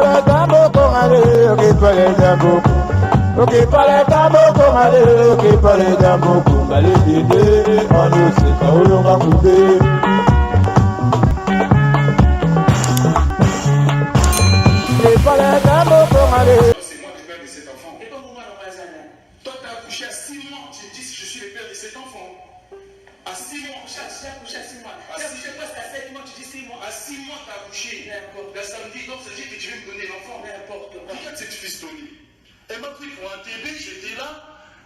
parle tambo con ale, que parle tambo. Ok, parle tambo con ale, que parle tambo con ale, on ne sait pas où l'on va couper. Ok, parle tambo con ale. C'est moi le père de cet enfant. Et pas moi dans ma zone. Toi, tu as accouché à 6 mois, tu dis que je suis le père de cet enfant. À 6 mois. J'ai accouché à 6 mois. Tu as accouché presque à 7 mois, tu dis 6 mois. À 6 mois, tu as accouché. N'importe. La samedi, donc ça dit que tu veux me donner l'enfant. N'importe. Regarde cette fille, Tony. Elle m'a pris pour un TB, j'étais là.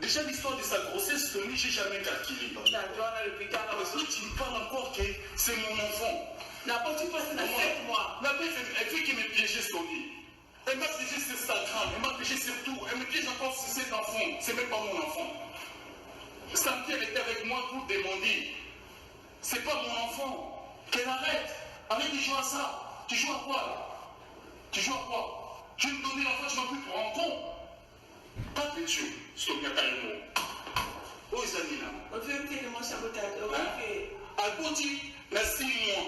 Déjà, l'histoire de sa grossesse, Tony, j'ai jamais calculé. D'accord, là, l'hôpital. Parce que tu me parles encore que c'est mon enfant. N'importe, tu passes dans 7 mois. La bête, elle fait qu'il me piégeait, Tony. Elle m'a piégé sur Instagram, elle m'a piégé sur tout. Elle me piège encore sur cet enfant. C'est même pas mon enfant. Samedi, elle était avec moi pour demander. C'est pas mon enfant. Qu'elle arrête. Arrête de jouer à ça. Tu joues à quoi là? Tu joues à quoi? Tu me donnes l'enfant, tu m'as pris pour un con. Pas de Dieu. Stop, il y a carrément. Oh, les amis là. On veut que moi sabotage. Alboti, il y a 6 mois.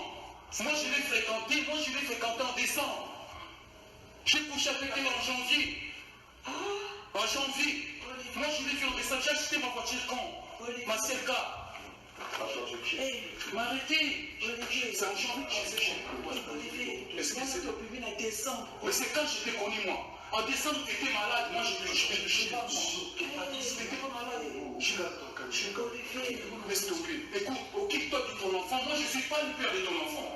Moi, je l'ai fréquenté. Moi, je l'ai fréquenté en décembre. J'ai couché avec elle en janvier. En janvier. Moi, je l'ai fait en décembre. J'ai acheté ma voiture quand? Ma CLK. M'arrêtez. C'est en janvier. Est-ce que c'est au public en décembre? Mais c'est quand je t'ai connu, moi. En décembre, tu étais malade. Moi, je ne suis pas moi. Tu n'étais pas malade. Je suis là, ton cas. Mais s'il te plaît, écoute, occupe-toi de ton enfant. Moi, je ne suis pas le père de ton enfant.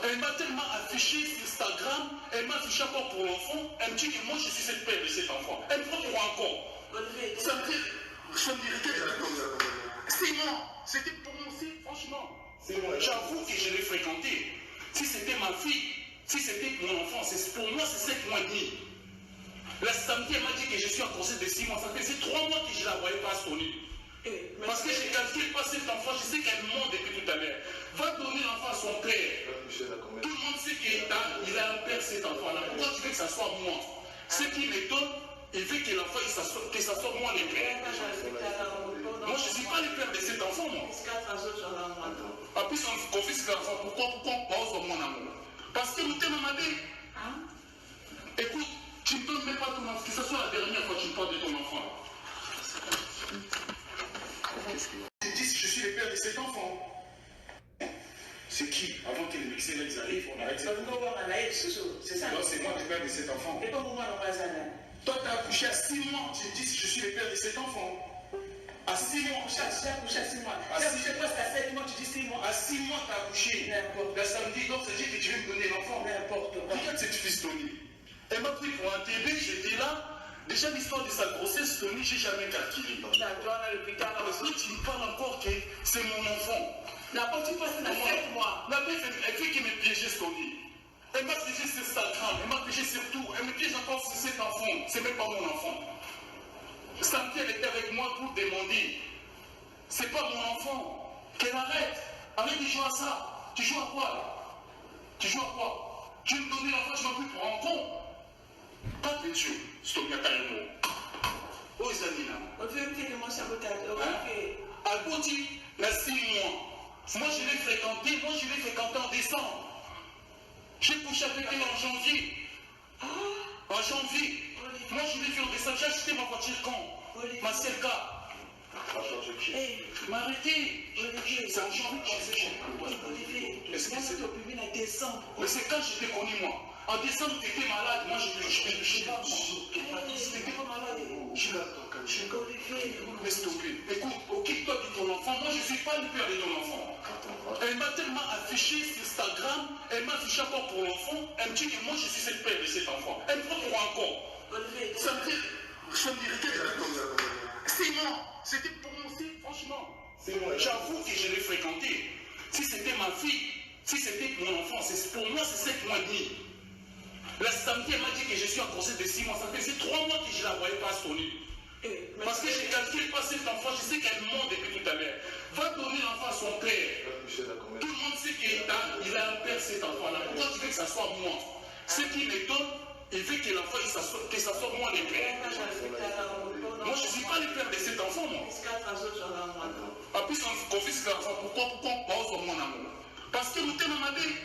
Elle m'a tellement affiché sur Instagram, elle m'a affiché encore pour l'enfant, elle me dit que moi je suis cette père de cet enfant. Elle me prend pour encore. Ça me dit, je me dirais c'est moi, c'était pour mon fils, franchement. J'avoue que je l'ai fréquenté. Si c'était ma fille, si c'était mon enfant, pour moi c'est 7 mois et demi. La samedi, elle m'a dit que je suis en conseil de 6 mois. Ça faisait 3 mois que je ne la voyais pas sonner. Parce que j'ai calculé pas cet enfant, je sais qu'elle ment depuis tout à l'heure. Va donner l'enfant à son père. Tout le monde sait qu'il a un père cet enfant-là. Pourquoi tu veux que ça soit moi? Ce qui m'étonne, il veut que l'enfant, que ça soit moi le père. Moi, je ne suis pas le père de cet enfant, moi. En plus, on confisque l'enfant. Pourquoi on pose mon amour? Parce que nous t'aimons, ma belle. Écoute, tu ne donnes même pas ton enfant. Que ce soit la dernière fois que tu me parles de ton enfant. Ils disent que je suis le père de cet enfant. C'est qui? Avant que les mixés ils arrivent, on arrête ça. C'est ça. C'est moi le père de cet enfant. Et pas moi dans ma zone. Toi, tu as accouché à 6 mois. Tu dis que je suis le père de cet enfant. À 6 mois. J'ai accouché à 6 mois. J'ai accouché presque à 7 mois, tu dis 6 mois. À 6 mois, tu as accouché. N'importe. La samedi, donc ça dit que tu veux me donner l'enfant. N'importe. Regarde cette fille, Tony. Elle m'a pris pour un TB, j'étais là. Déjà, l'histoire de sa grossesse, Tony, j'ai jamais calculé. D'accord, là, l'hôpital. Parce que tu me parles encore que c'est mon enfant. N'importe, tu passes dans 7 mois. La bête, elle fait qu'il me piégeait, Tony. Elle m'a piégé sur Instagram, elle m'a piégé sur tout. Elle me piège encore sur cet enfant. C'est même pas mon enfant. Samedi, elle était avec moi pour demander. C'est pas mon enfant. Qu'elle arrête. Arrête de jouer à ça. Tu joues à quoi là? Tu joues à quoi? Tu me donnes l'enfant, tu m'as pris pour un con. Pas de Dieu. Stop, il y a carrément. Oh, les amis là. On veut que moi sabotage. Alboti, il y a 6 mois. Moi, je l'ai fréquenté. Moi, je l'ai fréquenté en décembre. J'ai couché avec elle en janvier. En janvier. Moi, je l'ai fait en décembre. J'ai acheté ma voiture quand? Ma CLK. M'arrêtez. C'est en janvier. Est-ce que c'est au public en décembre? Mais c'est quand je t'ai connu, moi. En décembre, tu étais malade. Moi, je ne suis pas moi. Tu n'étais pas malade. Je suis là, ton cas. Mais s'il te plaît, écoute, occupe-toi de ton enfant. Moi, je ne suis pas le père de ton enfant. Elle m'a tellement affiché sur Instagram, elle m'a affiché encore pour l'enfant, elle me dit que moi je suis cette père de cet enfant. Elle me prend pour encore. Ça me dit, je me dirais c'est moi, c'était pour mon fils, franchement. J'avoue que je l'ai fréquenté. Si c'était ma fille, si c'était mon enfant, pour moi c'est 7 mois et demi. La samedi, elle m'a dit que je suis en conseil de 6 mois. Ça faisait 3 mois que je ne la voyais pas sonner. Parce que j'ai calculé pas cet enfant, je sais qu'elle ment depuis tout à l'heure. Va donner l'enfant à son père. Tout le monde sait qu'il a un père cet enfant-là. Pourquoi tu veux que ça soit moi? Ce qui m'étonne, il veut que l'enfant, que ça soit moi le père. Moi, je ne suis pas le père de cet enfant, moi. En plus, on confisque l'enfant. Pourquoi on pose mon amour? Parce que nous t'aimons, ma belle.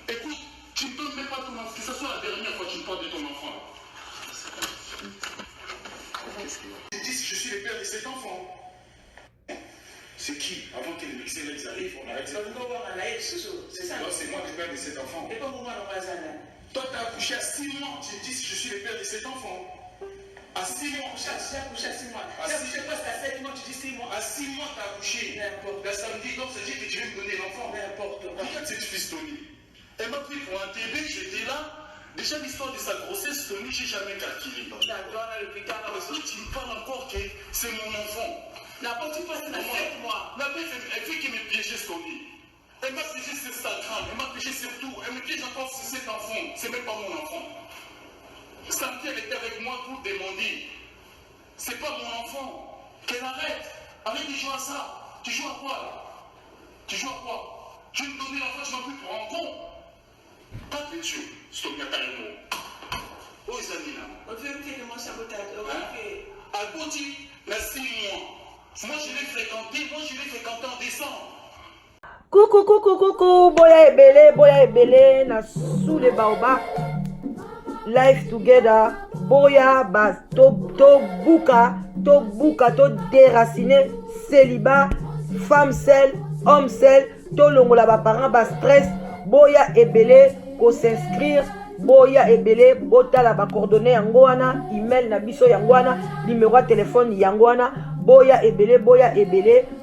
Écoute, tu ne donnes même pas ton enfant, que ce soit la cet enfant. C'est qui? Avant que les Mixels arrivent, on arrête ça. C'est ça. Alors c'est moi le père de cet enfant. Et pas moi, toi, tu as accouché à 6 mois, tu dis je suis le père de cet enfant. À 6 mois. J'ai accouché à 6 mois. J'ai accouché presque à 7 mois, tu dis 6 mois. À 6 mois, tu as accouché. N'importe. Le samedi, donc ça dit que tu viens me donner l'enfant. N'importe. Regarde cette fille Tony. Elle m'a pris pour un TB, j'étais là. Déjà l'histoire de sa grossesse, Tony, j'ai jamais calculé. D'accord, à l'hôpital. Parce que tu me parles encore que c'est mon enfant. La petite personne a 7 mois. La meuf, elle fait qu'il me piégeait Tony. Elle m'a piégé sur Instagram, elle m'a piégé sur tout. Elle me piège encore sur cet enfant. C'est même pas mon enfant. Samedi, elle était avec moi pour demander. C'est pas mon enfant. Qu'elle arrête. Arrête de jouer à ça. Tu joues à quoi là? Tu joues à quoi? Je vais me donner l'enfant, je m'en prie pour un con. Pas de Dieu. Stop, il y a carrément. Oh, les amis là. On veut que mon sabotage. Alboti, la 6 mois. Moi, je l'ai fréquenté en décembre. Coucou, boya ebele na sous le baobab. Life together, boya ba to buka, to déraciner célibat, femme seule, homme seul, to longola ba parents ba stress, boya ebele ko s'inscrire, boya ebele botala ba coordonnées yango wana, email na biso yango wana, numéro de téléphone yango wana, boya ebele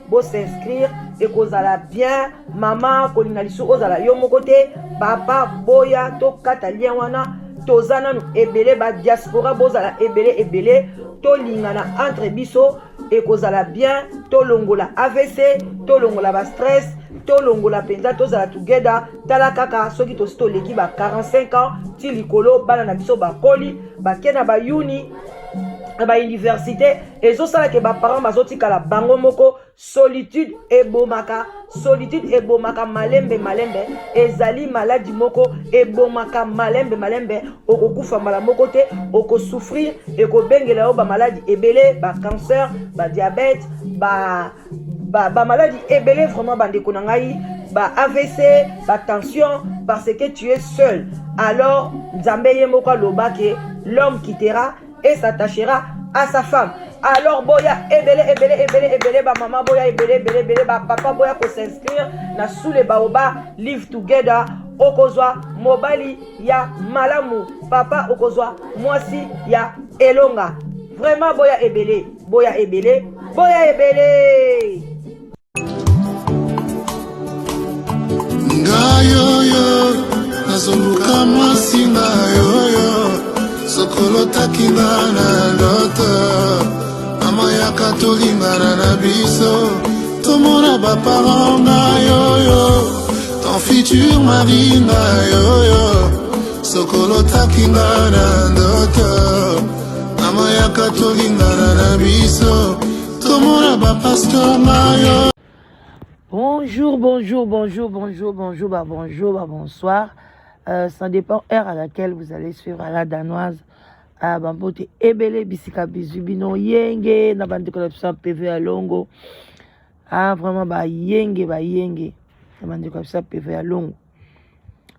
bo s'inscrire et kozala bien maman kolinga lisu ozala yo moko te papa boya to kata lien wana tozana no ebele ba diaspora bozala ebele to lingana entre biso et kozala bien to longola AVC to longola ba stress to longola penza tozala together tala kaka soki to leki ba 45 ans ti likolo bana na biso ba koli ba kena ba uni ba université ezosala ke ba parents bazotikala bango moko solitude ebomaka malembe ezali maladie moko ebomaka malembe okokufa mala moko te okosouffrir ekobengela yo ba maladie ebele ba cancer ba diabète ba maladie ebele vraiment bandeko na ngai ba AVC ba tension parce que tu es seul. Alors Nzambe ye moko aloba ke l'homme quittera et s'attachera à sa femme. Alors boya ebele ba maman boya ebele ba papa boya ko s'inscrire na sous les baobab live together okozwa mobali ya malamu papa okozwa mwasi ya elonga. Vraiment boya ebele ngayoyo nazoluka mwasi ngayoyo sokolo takinga na ndoto mama yaka tolingana na biso tomona baparent na yoyo ton futur mari na yoyo sokolo takinga na ndoto mama yaka tolingana na biso tomona bapasteur na yoyo. Bonjour, bonsoir. Ça dépend heure à laquelle vous allez suivre à la danoise. Bambote ebele bisika bizubino yenge na bande corruption PV à longo. Vraiment ba yenge na bande corruption PV à longo.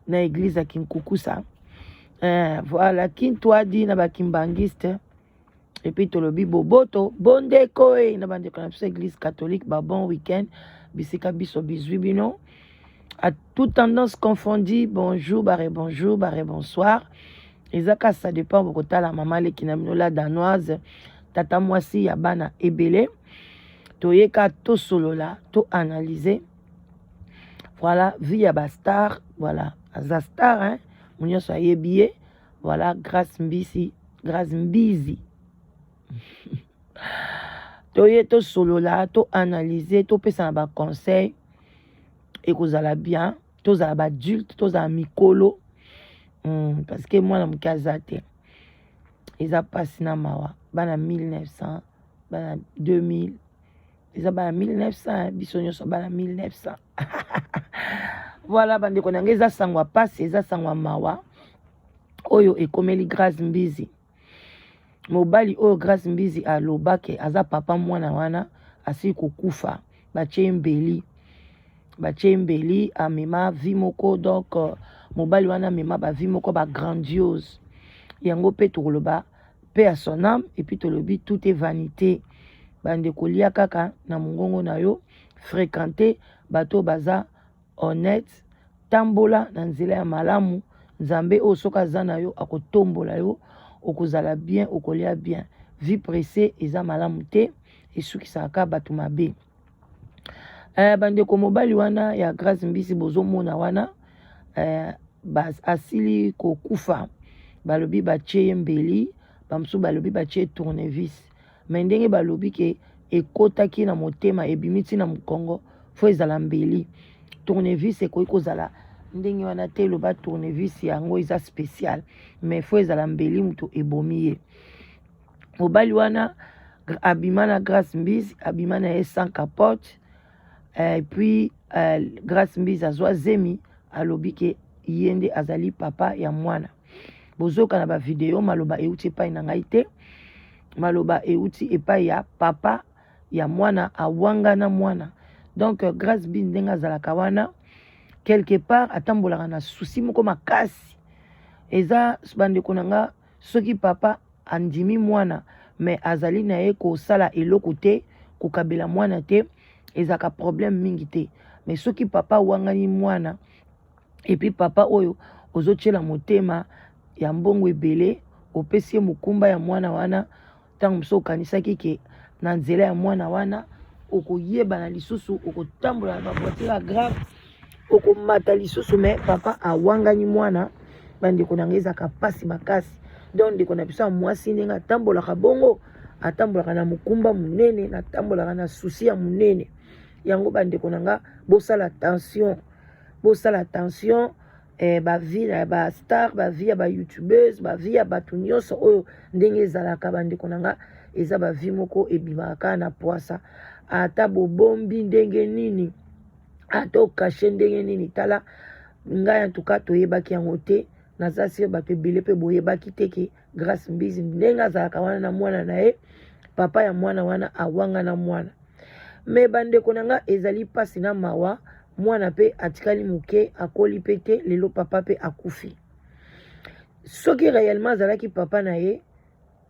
Na église à Kinkukusa. Voilà Kintwa di na ba kimbangiste. Et puis tolobi boboto bondeko na bande corruption église catholique ba bon week-end. Bisika biso bizubino. À toute tendance confondue, bonjour, bonsoir. Ezaka ça dépend beaucoup de la maman qui n'a la danoise. Tata mwasi ya bana ebele. Toyeka to solo la, to analyser. Voilà, vie ya bastar, voilà, za star hein. Munyo so yebiye. Voilà, grâce mbizi. Toye to solo la, to analyser, to pesa ba conseil. Et que la bien, tous à adulte, tous à mikolo. Parce que moi, je suis ils ont passé dans mawa. Bana 1900, bana 2000. Ils ont bana 1900, bisonyo so bana 1900. Voilà, bande konanga ils ont sangwa passe, ils ont sangwa mawa. Oyo ekomeli grâce mbizi. Mobali oyo grâce mbizi alobake aza papa mwana wana asi kokufa. Bache mbeli. Mbeli amema vimoko donc mobali wana mema ba vimoko ba grandiose yango pe toloba pe à son âme et puis tolobi tout est vanité bande kolia kaka na mongongo na yo fréquenter bato baza honnête tambola na nzela ya malamu nzambe oyo soki aza na yo akotombola yo okozala bien okolia bien vie pressée eza malamu te esukisaka bato mabe bandeko mobali wana ya Grace Mbisi bozomona wana asili kokufa balobi batie ye mbeli bamosusu balobi batie tournevis me ndenge balobi ke ekotaki na motema ebimi ntina mokongo fo ezala mbeli tournevis ekoki kozala ndenge wana te eloba tournevis yango eza spécial me fo ezala mbeli moto ebomi ye mobali wana abima na Grace Mbisi abima na ye sans capote puis Grace Mbisi azwa zemi alobi ke ye nde azali papa ya mwana bozoka na bavideo maloba euti epai na ngai te maloba euti epai ya papa ya mwana awangana mwana donc Grace Mbisi ndenge azalaka wana quelque part atambolaka na susi moko makasi eza bandeko na nga soki papa andimi mwana me azali na ye kosala eloko te kokabela mwana te ezaka problème mingi te me soki papa wangani mwana epi papa oyo ozotiela motema ya mbongo ebele opesi ye mokumba ya mwana wana ntango mosusu okanisaki ke na nzela ya mwana wana okoyeba na lisusu okotambola na bavoiture ya grave okomata lisusu me papa awangani mwana bandeko na ngai ezaka mpasi makasi donc ndeko na biso ya mwasi ndenge atambolaka bongo atambolaka na mokumba monene natambolaka na susi ya monene yango bandeko na nga bosala attention bavie ya bastar bavie ya bayoutubeuse bavie ya bato nyonso oyo ndenge ezalaka bandeko na nga eza bavie moko ebimaka na poasa ata bobombi ndenge nini ata okashe ndenge nini tala ngai antuka toyebaki yango te naza sire bato ebele mpe boyebaki te ke Grace Mbisi ndenge azalaka wana na mwana na ye papa ya mwana wana awanga na mwana me bandeko na nga ezali mpasi na mawa mwana pe atikali moke akoli pe te lelo papa pe akufi soki réellement azalaki papa na ye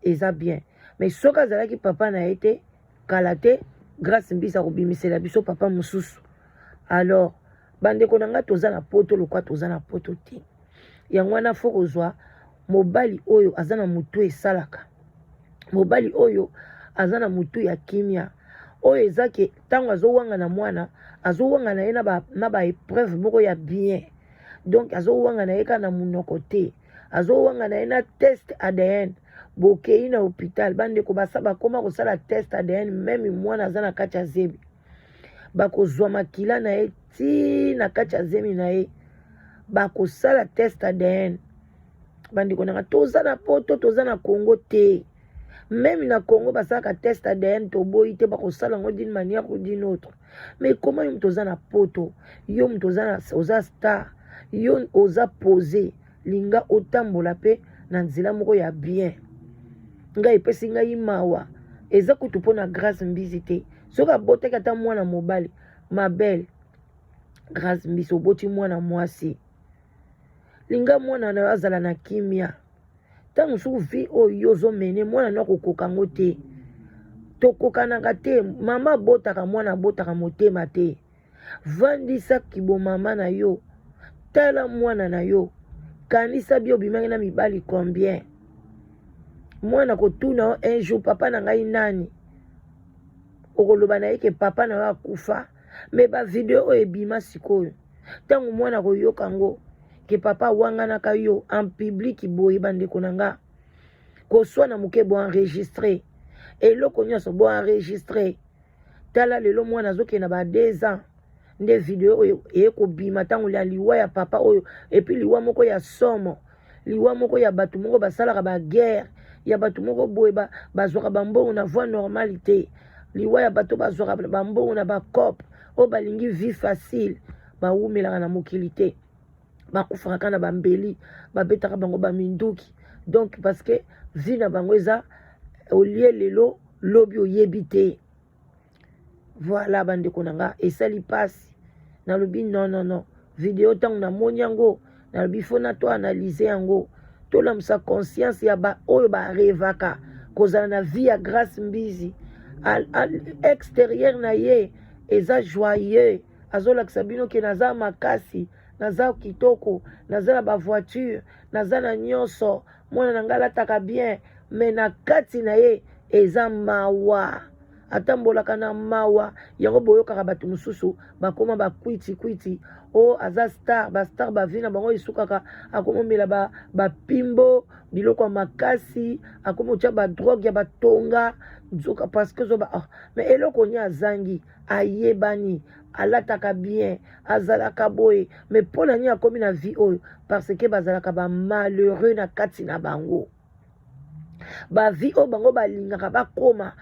eza bien mais soki azalaki papa na ye te kala te Grace Mbisi akobimisela biso papa mosusu alors bandeko na nga toza na poto lokwa toza na poto te yango wana fo kozwa mobali oyo aza na mutu esalaka mobali oyo aza na mutu ya kimia oyo eza ke ntango azowanga na mwana azowanga na ye na baépreuve moko ya bien donc azowanga na ye kaka na monoko te azowanga na ye na test ADN bokei na hôpital bandeko basa bakoma kosala test ADN meme mwana aza na kati ya zebi bakozwa makila na ye ti na kati ya zemi na ye bakosala test ADN bandeko nanga toza na poto toza na Congo te même na Congo basalaka test ADN toboyi te bakosala yango d'une manière ou d'une autre mais comment yo moto oza na poto yo moto oza star yo oza posé linga otambola pe na nzela moko ya bien ngai epesi ngai mawa eza kutu mpo na Grace Mbisi te soki abotaki ata mwana mobali mabele Grace Mbisi oboti mwana mwasi linga mwana na yo azala na kimia ntango soki vi oyo ozomene mwana na kokoka ngo te tokokanaka te mama abotaka mwana abotaka motema te vandisa kibomama na yo tala mwana na yo kanisa bi obimaki na mibali combien mwana kotuna yo un jour papa na ngai nani okoloba na ye ke papa na yo akufa me bavideo oyo ebima sikoyo ntango mwana koyoka ngo ke papa wanganaka yo en public boye bandeko na nga koswana moke boenregistre eloko nyonso boenregistre tala lelo mwana azokenda ba 2 ans nde video oyo ekobima ntango ya liwa ya papa oyo epi liwa moko ya somo liwa moko ya bato moko basalaka baguerre ya bato moko boye bazwaka bambongo na voie normalité liwa ya bato bazwaka bambongo na bacope oyo balingi vie facile bawumelaka na mokili te bakufaka na bambeli babetaka bango baminduki donc parce que vie na bango eza olie lelo lobi oyebi te voilà bandeko na nga esali pasi nalobi non video ntango namoni yango nalobi fo na to analyse yango tolamusa conscience ya oyo barevaka kozala na vie ya Grace Mbisi à l'extérieur na ye eza joyeux azolakisa bino ke naza makasi naza kitoko naza na bavoiture naza na nyonso mwana na ngai alataka bien me na kati na ye eza mawa atambolaka na mawa yango boyokaka bato mosusu bakoma bakwiti o aza star bastar bavi na bango esukaka akomomela bapimbo biloko ya makasi akomotia badrogue ya batonga nzoka parceke zoba me eloko ni azangi ayebani alataka bien azalaka boye me mpo na nini akomi na vie oyo parce que bazalaka bamalheureux na kati na bango bavie oyo bango balingaka bakoma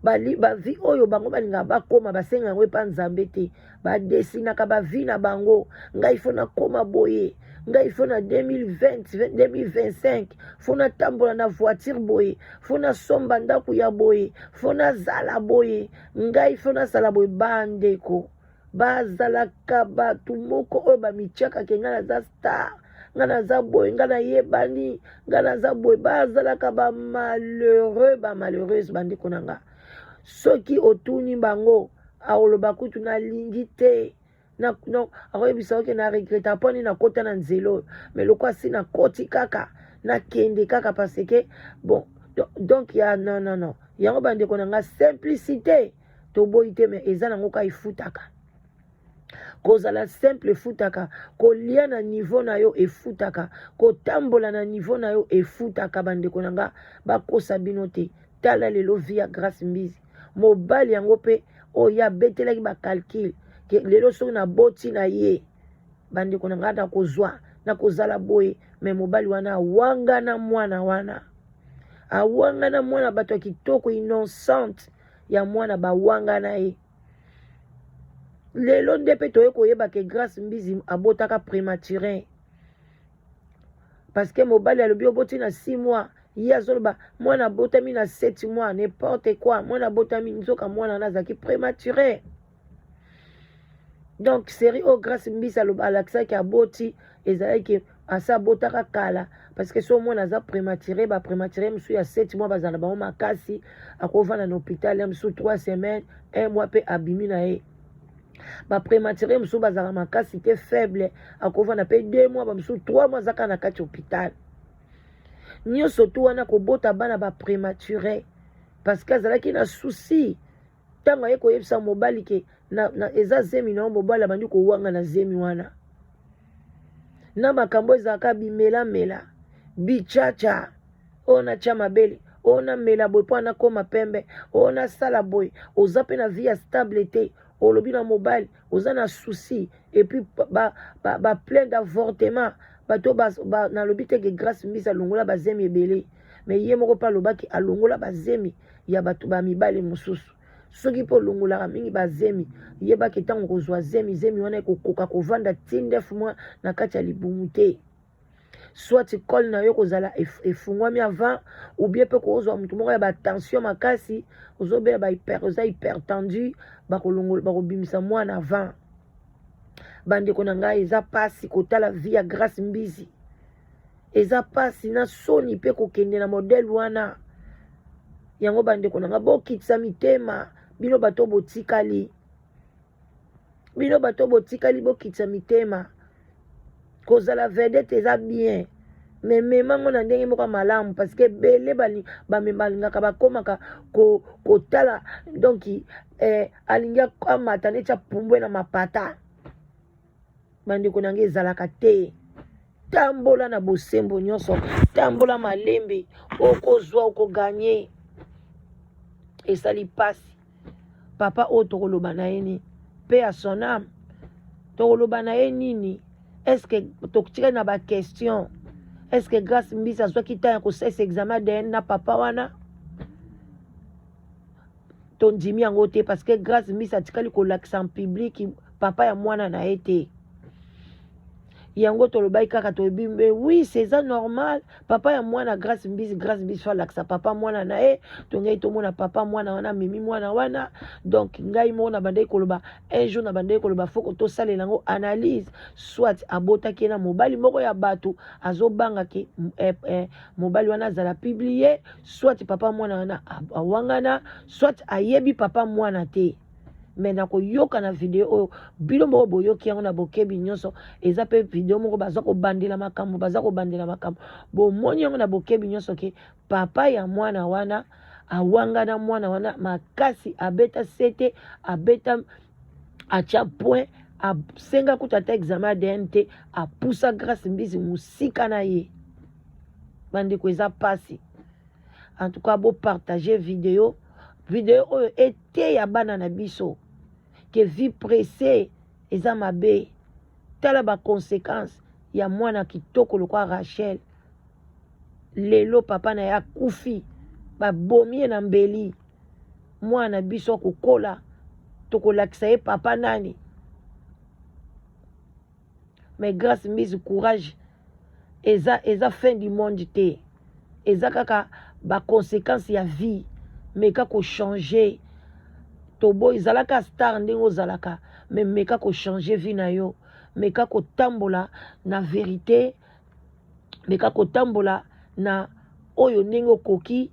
bavi oyo bango balingaka bakoma basenga yango epa nzambe te badesinaka bavi na bango ngai fo nakoma boye ngai fo na 2020 2025 fo natambola na voiture boye fo nasomba ndako ya boye fo nazala boye ngai fo nasala boye bandeko bazalaka bato moko oyo bamitiaka ke ngai naza star ngai naza boye ngai nayebani ngai naza boye bazalaka bamalheureuse bandeko na nga soki otuni bango aoloba kutu nalingi te akoyebisa oke na regreta mpo nini nakota na nzela oyo me loko asi nakoti kaka nakende kaka parce que bon donc ya non yango bandeko na nga simplicité toboyi te me eza nango ka efutaka kozala simple efutaka kolia na niveau na yo efutaka kotambola na niveau na yo efutaka bandeko na nga bakosa bino te tala lelo via Grace Mbizi mobali yango pe oyo abetelaki bacalcule ke lelo soki naboti na ye bandeko na nga na kozwa na kozala boye me mobali wana awangana mwana wana awangana mwana bato ya kitoko innocente ya mwana bawangana ye lelo nde pe toye koyeba ke Grace Mbizi abotaka prématuré parce que mobali alobi oboti na 6 mois ye azoloba mwana botami na 7 mois n'importe quoi mwana botami nzoka mwana nazaki prématuré donc série o Grace Mbizi alakisaki aboti ezalaki asa botaka kala parce que so mwana aza prématuré baprématuré mosusu ya 7 mois bazala bango makasi akovanda na hôpital ya mosusu 3 semaines 1 mois mpe abimi na ye baprématuré mosusu bazala makasi te faible akovanda mpe 2 mois bamosusu 3 mois azaka na kati hôpital nyonso tu wana kobota bana baprématuré parce que azalaki na souci ntango aye koyebisa mobali ke eza zemi na yo mobali abandi kowanga na zemi wana na makambo ezalaka bimelamela bichacha oyo natya mabele oyo namela boye mpo anakoma pembe oyo nasala boye oza mpe na vie ya stable te olobi na mobali oza na souci epuis baplain d'avortement bato nalobi teke Grace Mbizi alongola bazemi ebele me ye moko mpe alobaki alongola bazemi ya bato bamibali mosusu soki mpe olongolaka mingi bazemi yebaki ntango kozwa zemi wana ekokoka kovanda ti 9 mois na kati ya libumu te soit col na yo kozala efungwami avant ou bien mpe kozwa motu moko ya batension makasi ozobela oza hypertendu bakobimisa mwana avant bandeko na ngai eza pasi kotala vie ya Grace Mbizi eza pasi na soni mpe kokende na modele wana yango bandeko na ngai bokitisa mitema bino bato botikali bokitisa mitema kozala vedete eza bien me memango na ndenge moko malamu parce que bele balingaka bakomaka kotala donc alingi amata neti apumbwe na mapata bandeko na ngai ezalaka te tambola na bosembo nyonso tambola malembe okozwa okoganye esali pasi papa oyo tokoloba na ye nini mpe ya son âme tokoloba na ye nini estce totikali na baquestion estce Grace Mbizi azwaki ntan ya kosalisa examen ADN na papa wana tondimi yango te parce que Grace Mbizi atikali kolakisa en public papa ya mwana na ye te yango tolobai kaka toyebi mais oui c'est ça normal papa ya mwana grâce mbisi fa laksa papa mwana na ye tongai tomona papa mwana wana mimi mwana wana donc ngai mona bandai koloba un jour na bandai koloba foko to salela ngo analyse soit abotaki na mobali moko ya bato azobanga ke mobali wana azala publier soit papa mwana wana awangana soit ayebi papa mwana te mais nako yoka na video oyo bilo moko boyoki yango na bokebi nyonso eza pe video moko baza ko bandela makambo bomoni yango na bokebi nyonso ke papa ya mwana wana awangana mwana wana makasi abeta sete abeta acha point asenga kuta ta examen DNT apusa grâce mbisi musika na ye bandeko eza pasi en tout cas bo partager video oyo ete ya bana na biso que vie pressée eza mabe tala ba conséquence ya mwana kitoko lokwa Rachel lelo papa na ya kufi ba bomie na mbeli mwana biso kokola tokolakisa ye papa nani mais grâce mise courage eza fin du monde te eza kaka ba conséquence ya vie mais kako changer tobo izalaka star ndenge ozalaka mais meka ko changer vie na yo meka ko tambola na vérité meka ko tambola na oyo ndenge okoki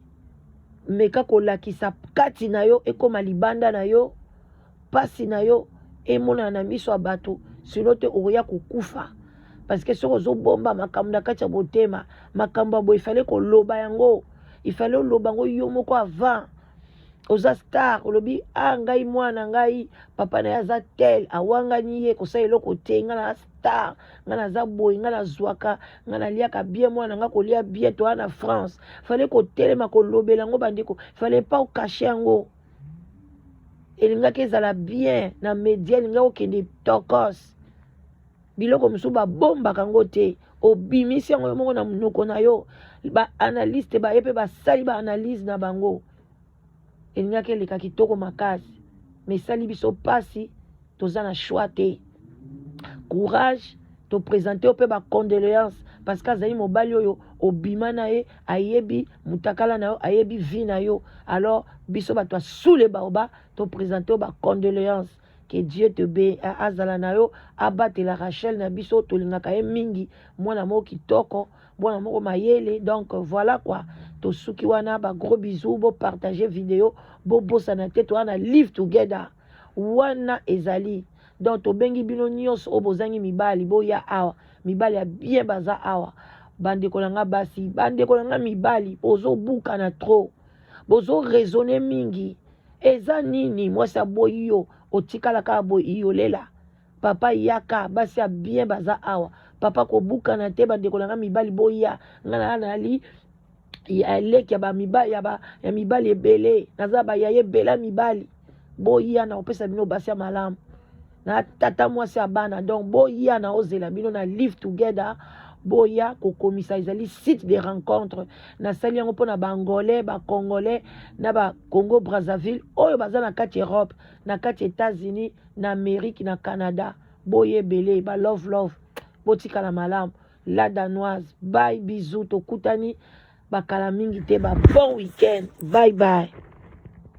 meka ko lakisa kati na yo ekoma libanda na yo pasi na yo emona na miso ya bato sino te oya kokufa parce que soko zobomba makambo na kati ya botema makambo bo ifale ko loba yango ifale loba ngo yo moko avant oza star olobi ngai mwana ngai papa na yaza tel awangani ye kosa eloko te nga na star nga na za boy nga na zwaka nga na liaka bien mwana nga kolia bien to na France fallait ko telema ko lobela ngo bandiko fallait pas cacher yango elinga kezala bien na media elinga okende tokos biloko musuba bomba kango te obimisi yango moko na munoko na yo ba analyste ba yepe ba sali ba analyse na bango elinga keleka kitoko makasi mais sali biso pasi toza na choix te courage to présenter au pe ba condoléance parce que azali mobali oyo obima na ye ayebi mutakala na yo ayebi vie na yo alors biso bato sous les baoba to présenter ba condoléance que Dieu te bé azala na yo abatela Rachel na biso to lingaka ye mingi mwana moko kitoko mwana moko mayele donc voilà quoi to suki wana ba gros bisous bo partager vidéo bo bossa na tête wana live together wana ezali donc to bengi bino nyos obozangi mibali bo ya awa mibali ya bien baza awa bande kolanga basi bande kolanga mibali bozo buka na trop bozo raisonner mingi eza nini mwasa boyo otikala ka boyo lela papa yaka basi ya bien baza awa papa ko buka na te bande kolanga mibali boya ngana nali ya leki ya mibali ebele naza ba ya bela mibali boya na opesa bino basi ya malamu na tata mwasi ya bana donc boya na ozela bino na live together boya kokomisa ezali site de rencontre na sali yango mpona bangolais bacongolais na bacongo brazzaville oyo baza na kati Europe na kati États-Unis na Amérique na Canada boye ebele ba love botikala malamu la danoise bye bisous tokutani bakala mingi te ba bon week-end bye bye.